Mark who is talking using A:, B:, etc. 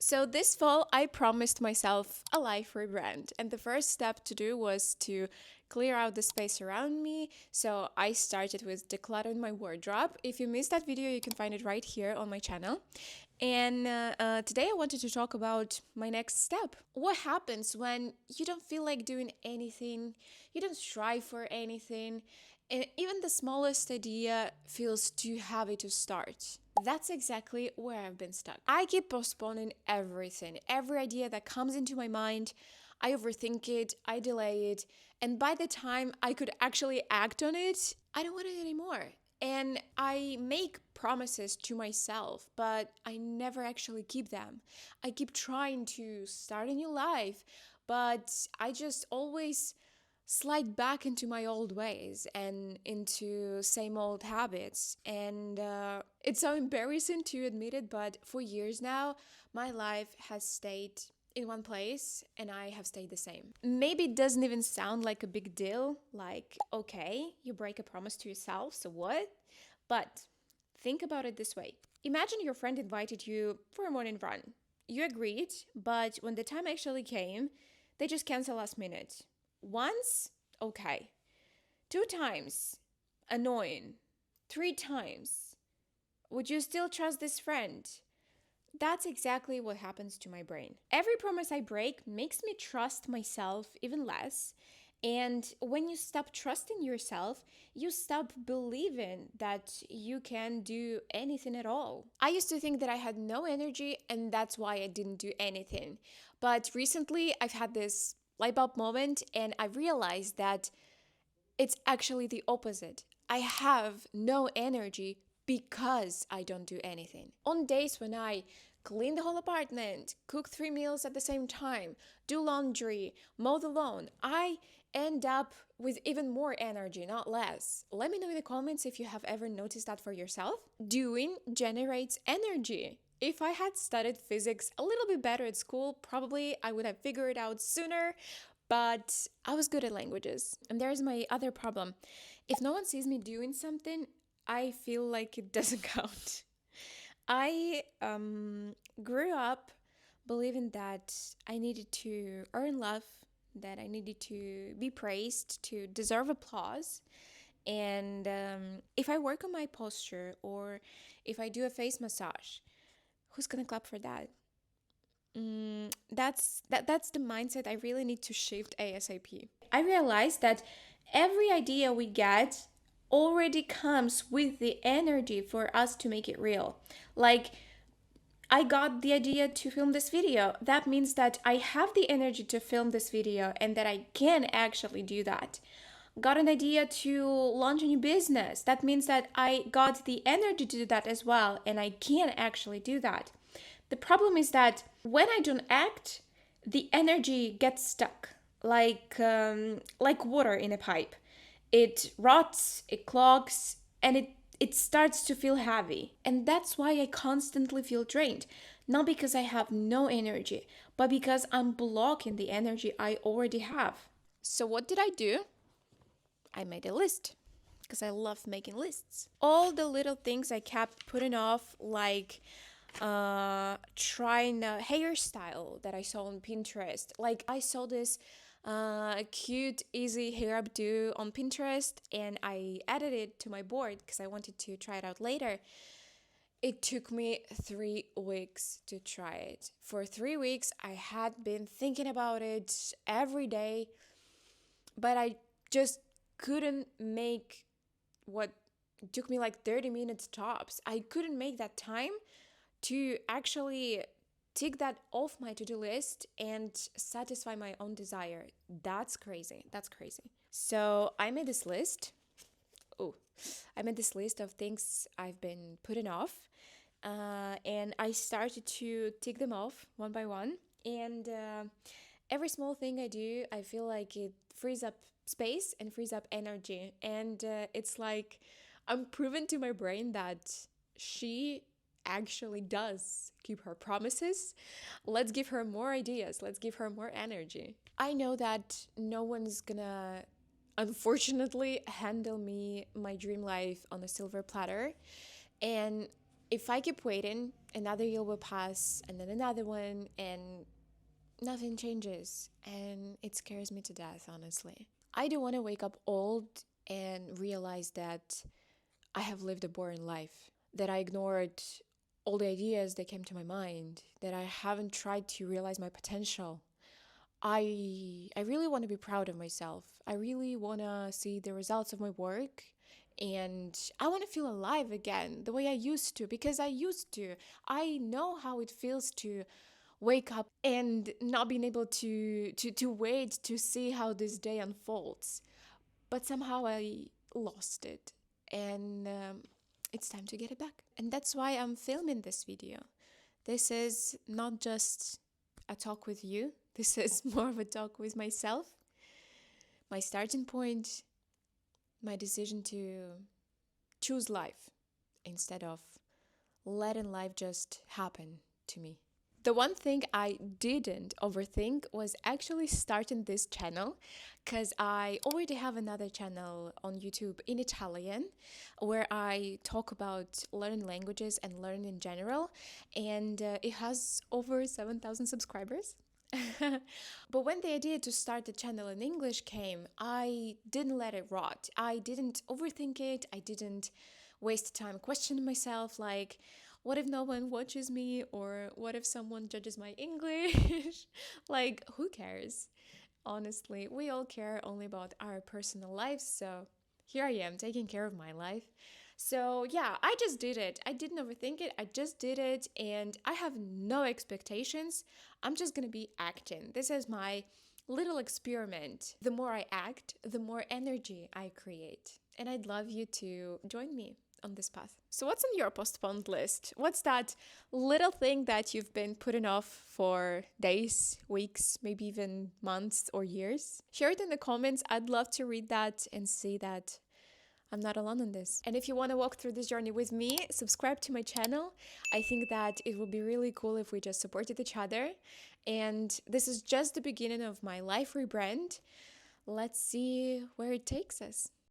A: So this fall, I promised myself a life rebrand. And the first step to do was to clear out the space around me. So I started with decluttering my wardrobe. If you missed that video, you can find it right here on my channel. And today I wanted to talk about my next step. What happens when you don't feel like doing anything, you don't strive for anything, and even the smallest idea feels too heavy to start? That's exactly where I've been stuck. I keep postponing everything, every idea that comes into my mind. I overthink it, I delay it, and by the time I could actually act on it, I don't want it anymore. And I make promises to myself, but I never actually keep them. I keep trying to start a new life, but I just always slide back into my old ways and into same old habits. And it's so embarrassing to admit it, but for years now, my life has stayed in one place and I have stayed the same. Maybe it doesn't even sound like a big deal, like, okay, you break a promise to yourself, so what? But think about it this way. Imagine your friend invited you for a morning run. You agreed, but when the time actually came, they just canceled last minute. Once, okay. 2 times, annoying. 3 times, would you still trust this friend? That's exactly what happens to my brain. Every promise I break makes me trust myself even less. And when you stop trusting yourself, you stop believing that you can do anything at all. I used to think that I had no energy and that's why I didn't do anything. But recently, I've had this light bulb moment and I realized that it's actually the opposite. I have no energy because I don't do anything. On days when I clean the whole apartment, cook 3 meals at the same time, do laundry, mow the lawn, I end up with even more energy, not less. Let me know in the comments if you have ever noticed that for yourself. Doing generates energy. If I had studied physics a little bit better at school, probably I would have figured it out sooner, but I was good at languages. And there's my other problem. If no one sees me doing something, I feel like it doesn't count. I grew up believing that I needed to earn love, that I needed to be praised, to deserve applause. And if I work on my posture or if I do a face massage, who's gonna clap for that? That's the mindset I really need to shift ASAP. I realized that every idea we get already comes with the energy for us to make it real. Like, I got the idea to film this video. That means that I have the energy to film this video and that I can actually do that. Got an idea to launch a new business. That means that I got the energy to do that as well and I can actually do that. The problem is that when I don't act, the energy gets stuck like water in a pipe. It rots, it clogs, and it starts to feel heavy. And that's why I constantly feel drained. Not because I have no energy, but because I'm blocking the energy I already have. So what did I do? I made a list because I love making lists. All the little things I kept putting off, like trying a hairstyle that I saw on Pinterest. Like I saw this cute, easy hair updo on Pinterest and I added it to my board because I wanted to try it out later. It took me 3 weeks to try it. For 3 weeks, I had been thinking about it every day, but I just couldn't make what took me like 30 minutes tops. I couldn't make that time to actually tick that off my to-do list and satisfy my own desire. That's crazy. That's crazy. So I made this list. I made this list of things I've been putting off. And I started to tick them off one by one. And every small thing I do, I feel like it frees up space and frees up energy. And it's like I'm proving to my brain that she actually does keep her promises. Let's give her more ideas. Let's give her more energy. I know that no one's gonna, unfortunately, handle me my dream life on a silver platter. And If I keep waiting, another year will pass and then another one, and nothing changes. And it scares me to death, honestly. I don't want to wake up old and realize that I have lived a boring life, that I ignored all the ideas that came to my mind, that I haven't tried to realize my potential. I really want to be proud of myself. I really want to see the results of my work, and I want to feel alive again the way I used to, because I used to. I know how it feels to wake up and not being able to wait to see how this day unfolds. But somehow I lost it, and it's time to get it back. And that's why I'm filming this video. This is not just a talk with you, this is more of a talk with myself, my starting point, my decision to choose life instead of letting life just happen to me. The one thing I didn't overthink was actually starting this channel, because I already have another channel on YouTube in Italian where I talk about learning languages and learning in general, and it has over 7,000 subscribers. But when the idea to start the channel in English came, I didn't let it rot. I didn't overthink it. I didn't waste time questioning myself, like, what if no one watches me? Or what if someone judges my English? Like, who cares? Honestly, we all care only about our personal lives. So here I am taking care of my life. So yeah, I just did it. I didn't overthink it. I just did it. And I have no expectations. I'm just going to be acting. This is my little experiment. The more I act, the more energy I create. And I'd love you to join me on this path. So what's on your postponed list? What's that little thing that you've been putting off for days, weeks, maybe even months or years? Share it in the comments. I'd love to read that and see that I'm not alone in this. And if you want to walk through this journey with me, subscribe to my channel. I think that it would be really cool if we just supported each other. And this is just the beginning of my life rebrand. Let's see where it takes us.